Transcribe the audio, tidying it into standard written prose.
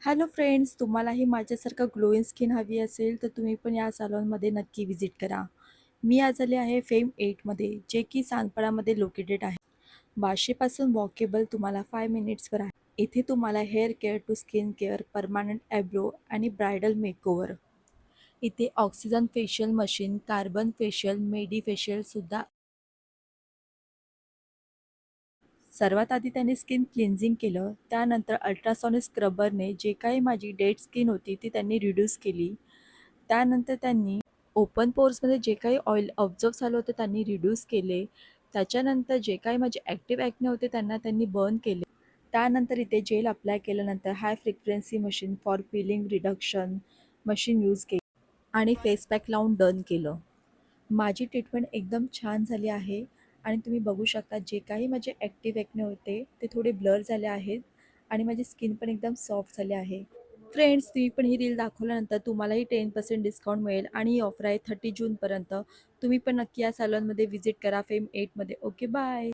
Hello friends, तुम्हालाही माझ्यासारखं glowing skin हवी असेल तर तुम्ही पण या सॅलॉनमध्ये नक्की व्हिजिट करा. मी आज आले आहे फेम 8मध्ये, जे की सांगपाळामध्ये लोकेटेड आहे. वाशीपासून वॉकेबल तुम्हाला 5 मिनिट्सवर आहे. इथे तुम्हाला hair care to skin care, permanent eyebrow आणि ब्रायडल मेकओव्हर. इथे oxygen facial machine, carbon facial, medi फेशियलसुद्धा. सर्वात आधी त्याने स्किन क्लिन्झिंग केलं. त्यानंतर अल्ट्रासॉनिक स्क्रबरने जे काही माझी डेड स्किन होती ती त्यांनी रिड्यूस केली. त्यानंतर त्यांनी ओपन पोर्समध्ये जे काही ऑइल ऑब्झर्व झालं होतं त्यांनी रिड्यूस केले. त्याच्यानंतर जे काही माझे ॲक्टिव्ह ॲक्ने होते त्यांनी बर्न केले. त्यानंतर इथे जेल अप्लाय केल्यानंतर high frequency machine for peeling reduction machine use केली आणि फेस पॅक लावून डन केलं. माझी ट्रीटमेंट एकदम छान झाली आहे आणि तुम्ही बघू शकता जे काही माझे ॲक्टिव्ह ॲक्ने होते ते थोडे ब्लर झाले आहेत आणि माझी स्किन पण एकदम सॉफ्ट झाली आहे. फ्रेंड्स, तुम्ही पण ही रील दाखवल्यानंतर तुम्हालाही 10% डिस्काउंट मिळेल आणि ही ऑफर आहे 30 जूनपर्यंत. तुम्ही पण नक्की या सॅलॉनमध्ये व्हिजिट करा फेम 8मध्ये. Okay, bye.